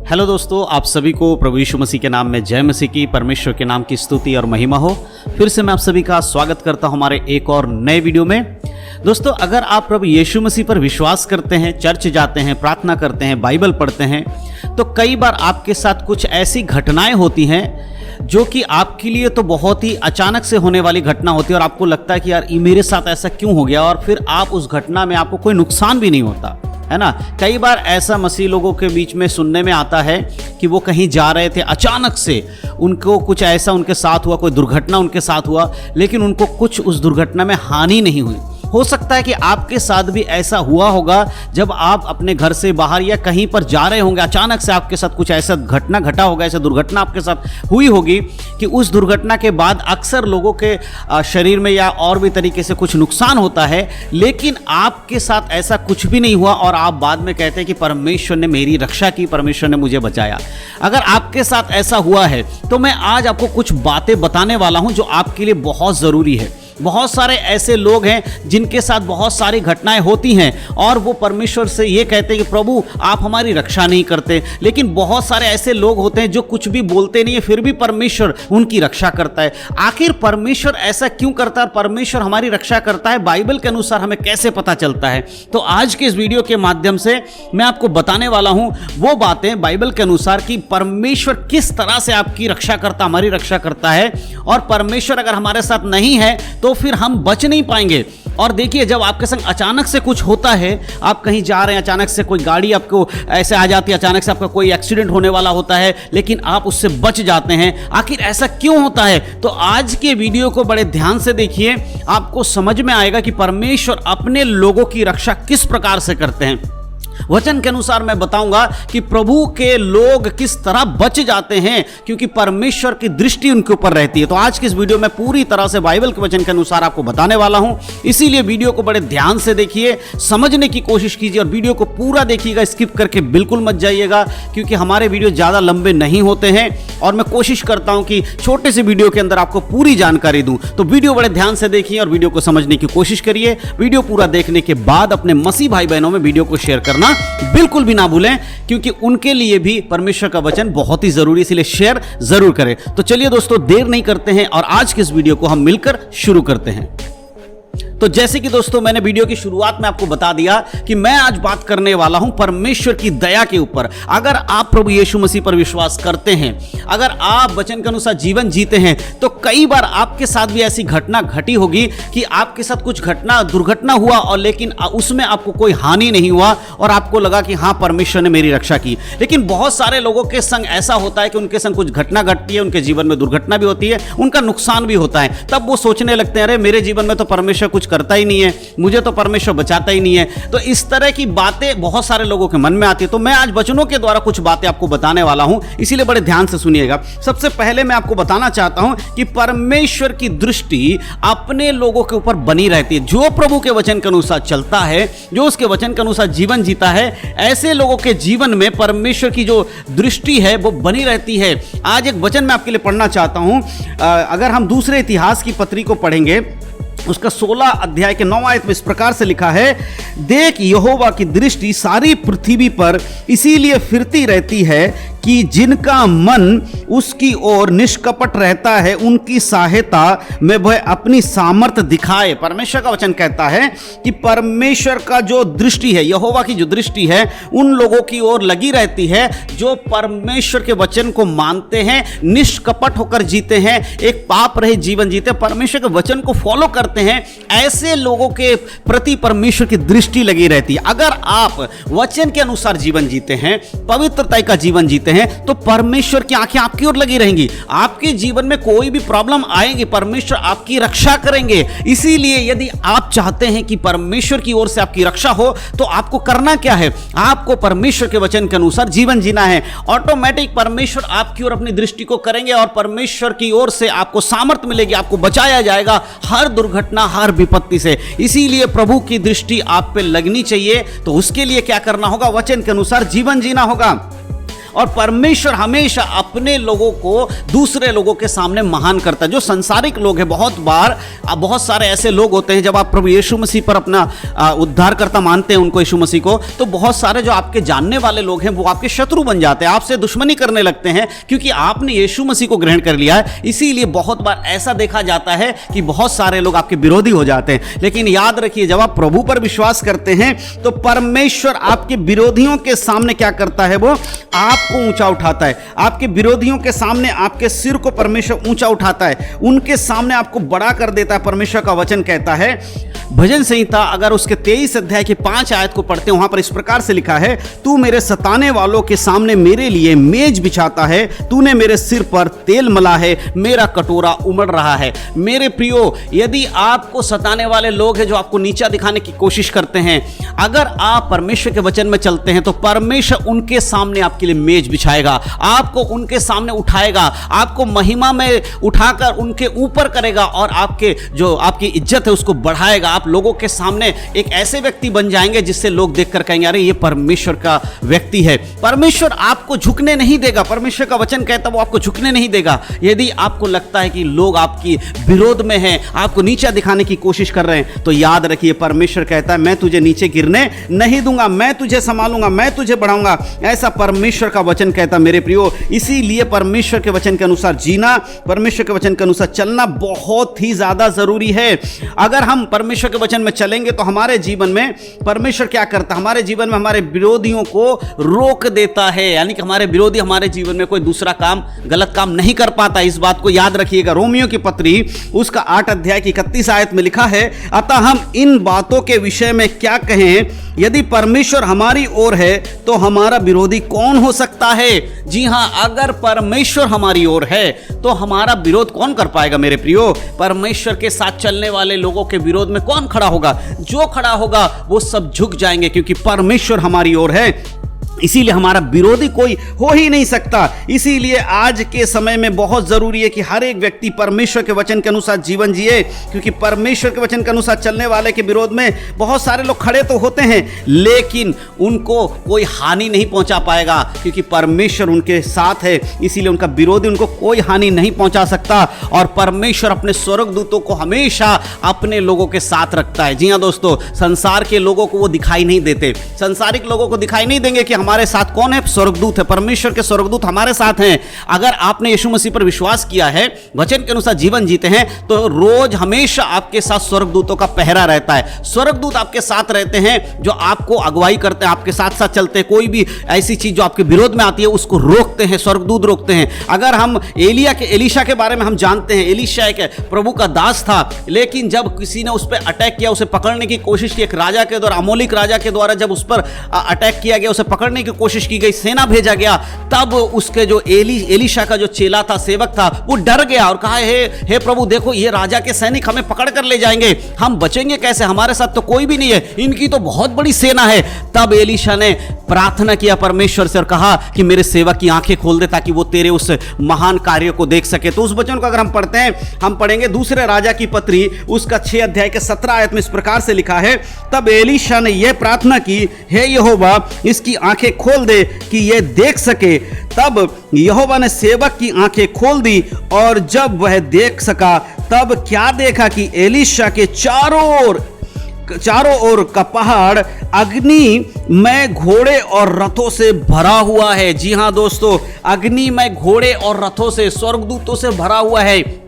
Hello दोस्तों, आप सभी को प्रभु यीशु मसीह के नाम में जय मसीह की, परमेश्वर के नाम की स्तुति और महिमा हो। फिर से मैं आप सभी का स्वागत करता हूं हमारे एक और नए वीडियो में। दोस्तों, अगर आप प्रभु यीशु मसीह पर विश्वास करते हैं, चर्च जाते हैं, प्रार्थना करते हैं, बाइबल पढ़ते हैं, तो कई बार आपके साथ कुछ ऐसी घटनाएं होती हैं जो कि आपके लिए तो बहुत ही अचानक से होने वाली घटना होती है और आपको लगता है कि यार ये मेरे साथ ऐसा क्यों हो गया, और फिर आप उस घटना में आपको कोई नुकसान भी नहीं होता है ना। कई बार ऐसा मसीह लोगों के बीच में सुनने में आता है कि वो कहीं जा रहे थे, अचानक से उनको कुछ ऐसा उनके साथ हुआ, कोई दुर्घटना उनके साथ हुआ, लेकिन उनको कुछ उस दुर्घटना में हानि नहीं हुई। हो सकता है कि आपके साथ भी ऐसा हुआ होगा जब आप अपने घर से बाहर या कहीं पर जा रहे होंगे, अचानक से आपके साथ कुछ ऐसा घटना घटा होगा, ऐसा दुर्घटना आपके साथ हुई होगी कि उस दुर्घटना के बाद अक्सर लोगों के शरीर में या और भी तरीके से कुछ नुकसान होता है, लेकिन आपके साथ ऐसा कुछ भी नहीं हुआ और आप बाद में कहते हैं कि परमेश्वर ने मेरी रक्षा की, परमेश्वर ने मुझे बचाया। अगर आपके साथ ऐसा हुआ है तो मैं आज आपको कुछ बातें बताने वाला हूं जो आपके लिए बहुत ज़रूरी है। बहुत सारे ऐसे लोग हैं जिनके साथ बहुत सारी घटनाएं होती हैं और वो परमेश्वर से ये कहते हैं कि प्रभु आप हमारी रक्षा नहीं करते, लेकिन बहुत सारे ऐसे लोग होते हैं जो कुछ भी बोलते नहीं है, फिर भी परमेश्वर उनकी रक्षा करता है। आखिर परमेश्वर ऐसा क्यों करता है, परमेश्वर हमारी रक्षा करता है, बाइबल के अनुसार हमें कैसे पता चलता है? तो आज के इस वीडियो के माध्यम से मैं आपको बताने वाला हूं वो बातें बाइबल के अनुसार कि परमेश्वर किस तरह से आपकी रक्षा करता, हमारी रक्षा करता है, और परमेश्वर अगर हमारे साथ नहीं है तो फिर हम बच नहीं पाएंगे। और देखिए, जब आपके संग अचानक से कुछ होता है, आप कहीं जा रहे हैं, अचानक से कोई गाड़ी आपको ऐसे आ जाती है, अचानक से आपका कोई एक्सीडेंट होने वाला होता है, लेकिन आप उससे बच जाते हैं। आखिर ऐसा क्यों होता है? तो आज के वीडियो को बड़े ध्यान से देखिए, आपको समझ में आएगा कि परमेश्वर अपने लोगों की रक्षा किस प्रकार से करते हैं। वचन के अनुसार मैं बताऊंगा कि प्रभु के लोग किस तरह बच जाते हैं, क्योंकि परमेश्वर की दृष्टि उनके ऊपर रहती है। तो आज की इस वीडियो में पूरी तरह से बाइबल के वचन के अनुसार आपको बताने वाला हूं, इसीलिए वीडियो को बड़े ध्यान से देखिए, समझने की कोशिश कीजिए और वीडियो को पूरा देखिएगा, स्किप करके बिल्कुल मत जाइएगा, क्योंकि हमारे वीडियो ज़्यादा लंबे नहीं होते हैं और मैं कोशिश करता हूं कि छोटे से वीडियो के अंदर आपको पूरी जानकारी दूं। तो वीडियो बड़े ध्यान से देखिए और वीडियो को समझने की कोशिश करिए। वीडियो पूरा देखने के बाद अपने मसीह भाई बहनों में वीडियो को शेयर करना बिल्कुल भी ना भूलें, क्योंकि उनके लिए भी परमेश्वर का वचन बहुत ही जरूरी है, इसलिए शेयर जरूर करें। तो चलिए दोस्तों, देर नहीं करते हैं और आज के इस वीडियो को हम मिलकर शुरू करते हैं। तो जैसे कि दोस्तों मैंने वीडियो की शुरुआत में आपको बता दिया कि मैं आज बात करने वाला हूं परमेश्वर की दया के ऊपर। अगर आप प्रभु यीशु मसीह पर विश्वास करते हैं, अगर आप वचन के अनुसार जीवन जीते हैं, तो कई बार आपके साथ भी ऐसी घटना घटी होगी कि आपके साथ कुछ दुर्घटना हुआ और लेकिन उसमें आपको कोई हानि नहीं हुआ और आपको लगा कि हाँ, परमेश्वर ने मेरी रक्षा की। लेकिन बहुत सारे लोगों के संग ऐसा होता है कि उनके संग कुछ घटना घटती है, उनके जीवन में दुर्घटना भी होती है, उनका नुकसान भी होता है। तब वो सोचने लगते हैं, अरे मेरे जीवन में तो परमेश्वर कुछ करता ही नहीं है, मुझे तो परमेश्वर बचाता ही नहीं है। तो इस तरह की बातें बहुत सारे लोगों के मन में आती है। तो मैं आज वचनों के द्वारा कुछ बातें आपको बताने वाला हूं, इसीलिए बड़े ध्यान से सुनिएगा। सबसे पहले मैं आपको बताना चाहता हूं कि परमेश्वर की दृष्टि अपने लोगों के ऊपर बनी रहती है। जो प्रभु के वचन के अनुसार चलता है, जो उसके वचन के अनुसार जीवन जीता है, ऐसे लोगों के जीवन में परमेश्वर की जो दृष्टि है वो बनी रहती है। आज एक वचन मैं आपके लिए पढ़ना चाहता हूं। अगर हम दूसरे इतिहास की पत्री को पढ़ेंगे, उसका 16 अध्याय के 9 आयत में इस प्रकार से लिखा है, देख यहोवा की दृष्टि सारी पृथ्वी पर इसीलिए फिरती रहती है कि जिनका मन उसकी ओर निष्कपट रहता है, उनकी सहायता में वह अपनी सामर्थ दिखाए। परमेश्वर का वचन कहता है कि परमेश्वर का जो दृष्टि है, यहोवा की जो दृष्टि है, उन लोगों की ओर लगी रहती है जो परमेश्वर के वचन को मानते हैं, निष्कपट होकर जीते हैं, एक पाप रहित जीवन जीते, परमेश्वर के वचन को फॉलो करते हैं। ऐसे लोगों के प्रति परमेश्वर की दृष्टि लगी रहती है। अगर आप वचन के अनुसार जीवन जीते हैं, पवित्रता का जीवन जीते हैं, तो परमेश्वर की आंखें आपकी ओर लगी रहेंगी। आपके जीवन में कोई भी प्रॉब्लम आएगी, परमेश्वर आपकी रक्षा करेंगे। इसीलिए यदि आप चाहते हैं कि परमेश्वर की ओर से आपकी रक्षा हो, तो आपको करना क्या है? आपको परमेश्वर के वचन के अनुसार जीवन जीना है। ऑटोमेटिक परमेश्वर आपकी ओर अपनी दृष्टि को करेंगे और परमेश्वर की ओर से आपको सामर्थ्य मिलेगी, आपको बचाया जाएगा हर दुर्घटना, हर विपत्ति से। इसीलिए प्रभु की दृष्टि आप पे लगनी चाहिए। तो उसके लिए क्या करना होगा? वचन के अनुसार जीवन जीना होगा। और परमेश्वर हमेशा अपने लोगों को दूसरे लोगों के सामने महान करता है। जो संसारिक लोग हैं, बहुत बार बहुत सारे ऐसे लोग होते हैं, जब आप प्रभु यीशु मसीह पर अपना उद्धारकर्ता मानते हैं उनको, यीशु मसीह को, तो बहुत सारे जो आपके जानने वाले लोग हैं वो आपके शत्रु बन जाते हैं, आपसे दुश्मनी करने लगते हैं, क्योंकि आपने यीशु मसीह को ग्रहण कर लिया है। इसीलिए बहुत बार ऐसा देखा जाता है कि बहुत सारे लोग आपके विरोधी हो जाते हैं। लेकिन याद रखिए, जब आप प्रभु पर विश्वास करते हैं तो परमेश्वर आपके विरोधियों के सामने क्या करता है, वो आपको ऊंचा उठाता है। आपके विरोधियों के सामने आपके सिर को परमेश्वर ऊंचा उठाता है, उनके सामने आपको बड़ा कर देता है। परमेश्वर का वचन कहता है, भजन संहिता अगर उसके 23 अध्याय की 5 आयत को पढ़ते हैं, वहां पर इस प्रकार से लिखा है, तू मेरे सताने वालों के सामने मेरे लिए मेज बिछाता है, तूने मेरे सिर पर तेल मला है, मेरा कटोरा उमड़ रहा है। मेरे प्रियो, यदि आपको सताने वाले लोग हैं जो आपको नीचा दिखाने की कोशिश करते हैं, अगर आप परमेश्वर के वचन में चलते हैं तो परमेश्वर उनके सामने आपके लिए मेज बिछाएगा, आपको उनके सामने उठाएगा, आपको महिमा में उठाकर उनके ऊपर करेगा और आपके जो आपकी इज्जत है उसको बढ़ाएगा। आप लोगों के सामने एक ऐसे व्यक्ति बन जाएंगे जिससे लोग देखकर कहेंगे, अरे ये परमेश्वर का व्यक्ति है। परमेश्वर आपको झुकने नहीं देगा, परमेश्वर का वचन कहता है वो आपको झुकने नहीं देगा। यदि आपको लगता है कि लोग आपकी विरोध में हैं, आपको नीचा दिखाने की कोशिश कर रहे हैं, तो याद रखिए परमेश्वर कहता है, मैं तुझे नीचे गिरने नहीं दूंगा, मैं तुझे संभालूंगा, मैं तुझे बढ़ाऊंगा। ऐसा परमेश्वर का वचन कहता मेरे प्रियो। इसीलिए परमेश्वर के वचन के अनुसार जीना, परमेश्वर के वचन के अनुसार चलना बहुत ही ज्यादा जरूरी है। अगर हम परमेश्वर के वचन में चलेंगे तो हमारे जीवन में परमेश्वर क्या करता है, हमारे जीवन में हमारे विरोधियों को रोक देता है, यानी कि हमारे विरोधी हमारे जीवन में कोई दूसरा काम, गलत काम नहीं कर पाता। इस बात को याद रखिएगा। रोमियो की पत्री उसका 8 अध्याय की 31 आयत में लिखा है, अतः हम इन बातों के विषय में क्या कहें, यदि परमेश्वर हमारी ओर है तो हमारा विरोधी कौन हो सकता है। जी हां, अगर परमेश्वर हमारी ओर है तो हमारा विरोध कौन कर पाएगा मेरे प्रियो। परमेश्वर के साथ चलने वाले लोगों के विरोध में कौन खड़ा होगा, जो खड़ा होगा वो सब झुक जाएंगे, क्योंकि परमेश्वर हमारी ओर है। इसीलिए हमारा विरोधी कोई हो ही नहीं सकता। इसीलिए आज के समय में बहुत जरूरी है कि हर एक व्यक्ति परमेश्वर के वचन के अनुसार जीवन जिए, क्योंकि परमेश्वर के वचन के अनुसार चलने वाले के विरोध में बहुत सारे लोग खड़े तो होते हैं, लेकिन उनको कोई हानि नहीं पहुंचा पाएगा, क्योंकि परमेश्वर उनके साथ है। इसीलिए उनका विरोधी उनको कोई हानि नहीं पहुंचा सकता। और परमेश्वर अपने स्वर्गदूतों को हमेशा अपने लोगों के साथ रखता है। जी हाँ दोस्तों, संसार के लोगों को वो दिखाई नहीं देते, संसारिक लोगों को दिखाई नहीं देंगे कि हमारे साथ कौन है, स्वर्गदूत है। परमेश्वर के स्वर्गदूत हमारे साथ हैं। अगर आपने यीशु मसीह पर विश्वास किया है, वचन के अनुसार जीवन जीते हैं, तो रोज हमेशा आपके साथ स्वर्गदूतों का पहरा रहता है। स्वर्गदूत आपके साथ रहते हैं, जो आपको अगुवाई करते हैं, आपके साथ साथ चलते हैं। कोई भी ऐसी चीज जो आपके विरोध में आती है उसको रोकते हैं, स्वर्गदूत रोकते हैं। अगर हम एलीशा के बारे में हम जानते हैं, एलीशा एक प्रभु का दास था, लेकिन जब किसी ने उस पर अटैक किया, उसे पकड़ने की कोशिश की, एक राजा के द्वारा, अमोलिक राजा के द्वारा जब उस पर अटैक किया गया, उसे पकड़ने की कोशिश की गई, सेना भेजा गया, तब उसके जो एलीशा का जो चेला था, सेवक था, वो डर गया और कहा, हे प्रभु देखो, ये राजा के सैनिक हमें पकड़ कर ले जाएंगे, हम बचेंगे कैसे, हमारे साथ तो कोई भी नहीं है, इनकी तो बहुत बड़ी सेना है। तब एलीशा ने प्रार्थना किया परमेश्वर से और कहा कि मेरे सेवक की आंखें खोल दे ताकि वो तेरे उस महान कार्य को देख सके। तो उस वचन को अगर हम पढ़ते हैं, हम पढ़ेंगे दूसरे राजा की पत्री उसका 6 अध्याय के 17 आयत में इस प्रकार से लिखा है, तब एलीशा ने यह प्रार्थना की, हे यहोवा इसकी आंखें खोल दे कि यह देख सके। तब यहोवा ने सेवक की आंखें खोल दी और जब वह देख सका, तब क्या देखा कि एलीशा के चारों ओर का पहाड़ अग्नि में घोड़े और रथों से भरा हुआ है। जी हां दोस्तों, अग्नि में घोड़े और रथों से, स्वर्गदूतों से भरा हुआ है।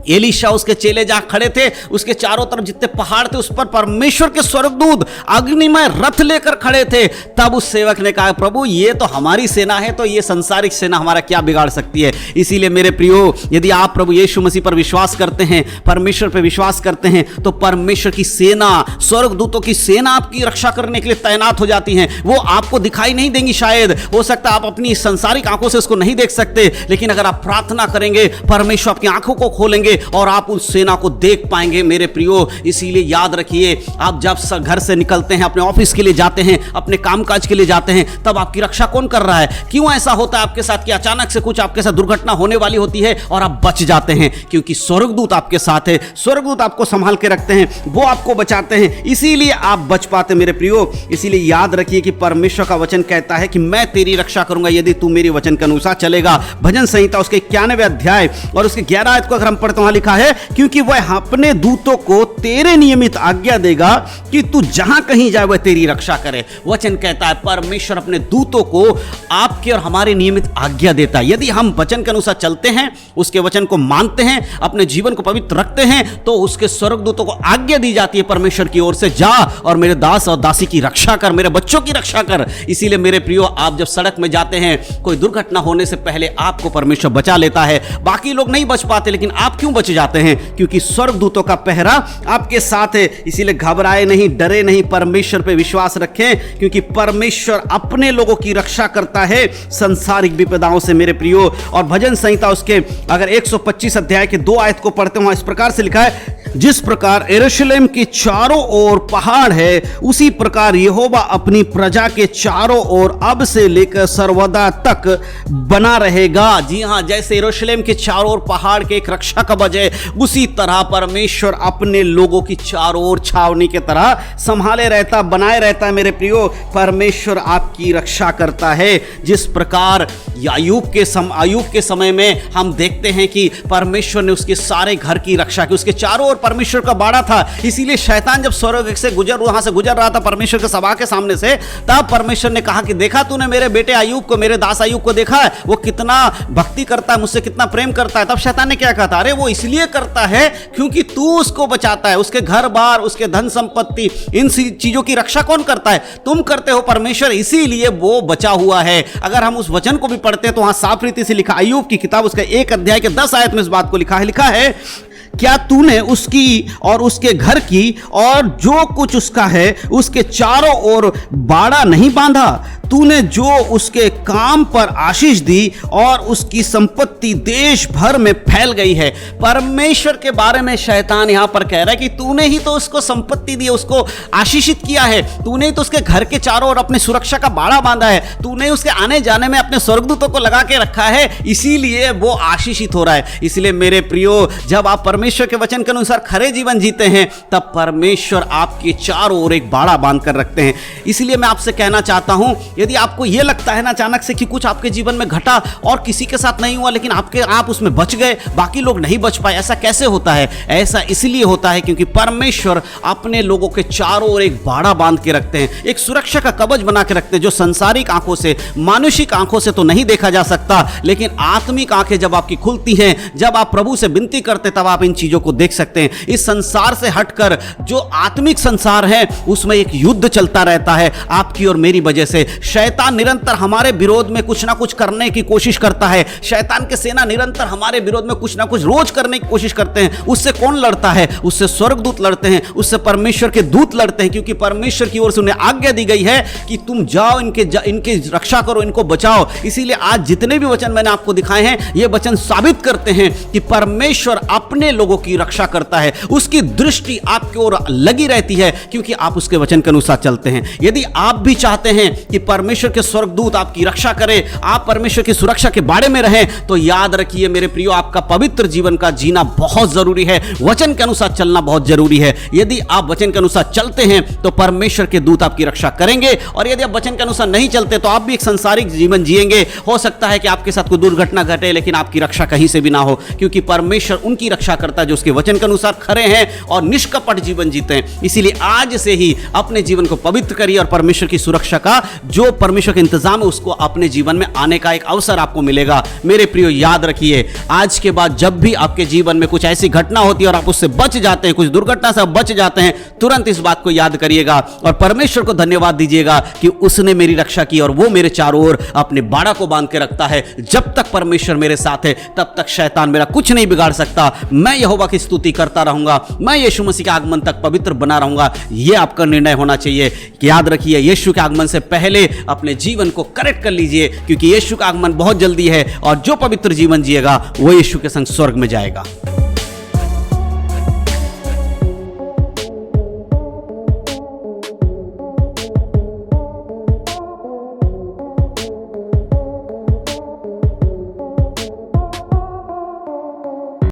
एलीशा उसके चेले जहां खड़े थे, उसके चारों तरफ जितने पहाड़ थे उस पर परमेश्वर के स्वर्गदूत अग्निमय रथ लेकर खड़े थे। तब उस सेवक ने कहा, प्रभु ये तो हमारी सेना है, तो ये संसारिक सेना हमारा क्या बिगाड़ सकती है। इसीलिए मेरे प्रियो, यदि आप प्रभु यीशु मसीह पर विश्वास करते हैं, परमेश्वर पर विश्वास करते हैं, तो परमेश्वर की सेना, स्वर्गदूतों की सेना आपकी रक्षा करने के लिए तैनात हो जाती हैं। वो आपको दिखाई नहीं देंगी, शायद हो सकता है आप अपनी संसारिक आंखों से उसको नहीं देख सकते, लेकिन अगर आप प्रार्थना करेंगे, परमेश्वर आपकी आंखों को खोलेंगे, करेंगे और आप उस सेना को देख पाएंगे मेरे प्रियो। इसीलिए याद रखिए, आप जब घर से निकलते हैं, अपने ऑफिस के लिए जाते हैं, अपने कामकाज के लिए जाते हैं, तब आपकी रक्षा कौन कर रहा है? क्यों ऐसा होता है आपके साथ कि अचानक से कुछ आपके साथ दुर्घटना होने वाली होती है और आप बच जाते हैं? क्योंकि स्वर्गदूत आपके साथ है, स्वर्गदूत आपको संभाल के रखते हैं, वो आपको बचाते हैं, इसीलिए आप बच पाते मेरे प्रियो। इसीलिए याद रखिए कि परमेश्वर का वचन कहता है कि मैं तेरी रक्षा करूंगा यदि तू मेरे वचन के अनुसार चलेगा। भजन संहिता उसके 91वें अध्याय और उसके 11 आयत को अगर हम पढ़ते, वहां लिखा है, क्योंकि वह अपने दूतों को तेरे नियमित आज्ञा देगा कि तू जहां कहीं जाए वह तेरी रक्षा करे। वचन कहता है परमेश्वर अपने दूतों को आपके और हमारे नियमित आज्ञा देता है। यदि हम वचन के अनुसार चलते हैं, उसके वचन को मानते हैं, अपने जीवन को पवित्र रखते हैं, तो उसके स्वर्गदूतों को आज्ञा दी जाती है परमेश्वर की ओर से, जा और मेरे दास और दासी की रक्षा कर, मेरे बच्चों की रक्षा कर। इसीलिए मेरे प्रियो, आप जब सड़क में जाते हैं, कोई दुर्घटना होने से पहले आपको परमेश्वर बचा लेता है। बाकी लोग नहीं बच पाते, लेकिन आप क्यों बच जाते हैं? क्योंकि स्वर्गदूतों का पहरा आपके साथ है। इसीलिए घबराए नहीं, डरे नहीं, परमेश्वर पे विश्वास रखें, क्योंकि परमेश्वर अपने लोगों की रक्षा करता है संसारिक विपदाओं से मेरे प्रियो। और भजन संहिता उसके अगर 125 अध्याय के 2 आयत को पढ़ते हो, इस प्रकार से लिखा है, जिस प्रकार यरूशलेम के चारों ओर पहाड़ है, उसी प्रकार यहोवा अपनी प्रजा के चारों ओर अब से लेकर सर्वदा तक बना रहेगा। जी हां, जैसे यरूशलेम के चारों ओर पहाड़ के एक रक्षा कवच है, उसी तरह परमेश्वर अपने लोगों की चारों ओर छावनी की तरह संभाले रहता, बनाए रहता है मेरे प्रियो। परमेश्वर आपकी रक्षा करता है। जिस प्रकार अय्यूब के समय में हम देखते हैं कि परमेश्वर ने उसके सारे घर की रक्षा की, उसके चारों ओर परमेश्वर का बाड़ा था। इसीलिए शैतान जब स्वर्ग से वहां से गुजर रहा था परमेश्वर के सभा के सामने से, तब परमेश्वर ने कहा कि देखा तूने मेरे बेटे अय्यूब को, मेरे दास अय्यूब को देखा है, वो कितना भक्ति करता है, मुझसे कितना प्रेम करता है। तब शैतान ने क्या कहा था, अरे वो इसलिए करता है क्योंकि तू उसको बचाता है। उसके घर बार, उसके धन संपत्ति, इन चीजों की रक्षा कौन करता है? तुम करते हो, परमेश्वर, इसीलिए वो बचा हुआ है। अगर हम उस वचन को भी पढ़ते हैं तो वहां साफ रीति से लिखा, अय्यूब की किताब उसका 1 अध्याय के 10 आयत में इस बात को लिखा है, क्या तूने उसकी और उसके घर की और जो कुछ उसका है उसके चारों ओर बाड़ा नहीं बांधा? तूने जो उसके काम पर आशीष दी और उसकी संपत्ति देश भर में फैल गई है। परमेश्वर के बारे में शैतान यहां पर कह रहा है कि तूने ही तो उसको संपत्ति दी, उसको आशीषित किया है, तूने ही तो उसके घर के चारों ओर अपनी सुरक्षा का बाड़ा बांधा है, तूने उसके आने जाने में अपने स्वर्गदूतों को लगा के रखा है, इसीलिए वो आशीषित हो रहा है। इसलिए मेरे प्रियो, जब आप परमेश्वर के वचन के अनुसार खरे जीवन जीते हैं, तब परमेश्वर आपके चारों ओर एक बाड़ा बांध कर रखते हैं। इसलिए मैं आपसे कहना चाहता हूं, यदि आपको यह लगता है ना अचानक से कि कुछ आपके जीवन में घटा और किसी के साथ नहीं हुआ, लेकिन आप उसमें बच गए, बाकी लोग नहीं बच पाए, ऐसा कैसे होता है? ऐसा इसलिए होता है क्योंकि परमेश्वर अपने लोगों के चारों ओर एक बाड़ा बांध के रखते हैं, एक सुरक्षा का कवच बना के रखते हैं, जो संसारिक आंखों से, मानुषिक आंखों से तो नहीं देखा जा सकता, लेकिन आत्मिक आंखें जब आपकी खुलती हैं, जब आप प्रभु से विनती करते, तब आप इन चीजों को देख सकते हैं। इस संसार से हटकर जो आत्मिक संसार है, उसमें एक युद्ध चलता रहता है आपकी और मेरी वजह से। शैतान निरंतर हमारे विरोध में कुछ ना कुछ करने की कोशिश करता है। शैतान के सेना निरंतर हमारे विरोध में कुछ ना कुछ रोज करने की कोशिश करते हैं। उससे कौन लड़ता है? उससे स्वर्गदूत लड़ते हैं, उससे परमेश्वर के दूत लड़ते हैं, क्योंकि परमेश्वर की ओर से उन्हें आज्ञा दी गई है कि तुम जाओ, इनके रक्षा करो, इनको बचाओ। इसीलिए आज जितने भी वचन मैंने आपको दिखाए हैं, ये वचन साबित करते हैं कि परमेश्वर अपने लोगों की रक्षा करता है, उसकी दृष्टि आपकी ओर लगी रहती है, क्योंकि आप उसके वचन के अनुसार चलते हैं। यदि आप भी चाहते हैं कि परमेश्वर के स्वर्गदूत आपकी रक्षा करें, आप परमेश्वर की सुरक्षा के बारे में रहें, तो याद रखिए मेरे प्रियो, आपका पवित्र जीवन का जीना बहुत जरूरी है, वचन के अनुसार चलना बहुत जरूरी है। यदि आप वचन के अनुसार चलते हैं तो परमेश्वर के दूत आपकी रक्षा करेंगे, और यदि आप वचन के अनुसार नहीं चलते तो आप भी एक संसारिक जीवन जिएंगे। हो सकता है कि आपके साथ कोई दुर्घटना घटे, लेकिन आपकी रक्षा कहीं से भी ना हो, क्योंकि परमेश्वर उनकी रक्षा करता है जो उसके वचन के अनुसार खरे हैं और निष्कपट जीवन जीते हैं। इसीलिए आज से ही अपने जीवन को पवित्र करिए और परमेश्वर की सुरक्षा का जो परमेश्वर का इंतजाम है उसको अपने जीवन में आने का एक अवसर आपको मिलेगा। मेरे प्रियो, याद रखिए, आज के बाद जब भी आपके जीवन में कुछ ऐसी घटना होती है और आप उससे बच जाते हैं, कुछ दुर्घटना से बच जाते हैं, तुरंत इस बात को याद करिएगा और परमेश्वर को धन्यवाद दीजिएगा कि उसने मेरी रक्षा की और वो मेरे चारों ओर अपने बाड़ा को बांध के रखता है। जब तक परमेश्वर मेरे साथ है, तब तक शैतान मेरा कुछ नहीं बिगाड़ सकता। मैं यहोवा की स्तुति करता रहूंगा, मैं यीशु मसीह के आगमन तक पवित्र बना रहूंगा। यह आपका निर्णय होना चाहिए कि याद रखिए, यीशु के आगमन से पहले अपने जीवन को करेक्ट कर लीजिए, क्योंकि यीशु का आगमन बहुत जल्दी है और जो पवित्र जीवन जिएगा वो यीशु के संग स्वर्ग में जाएगा।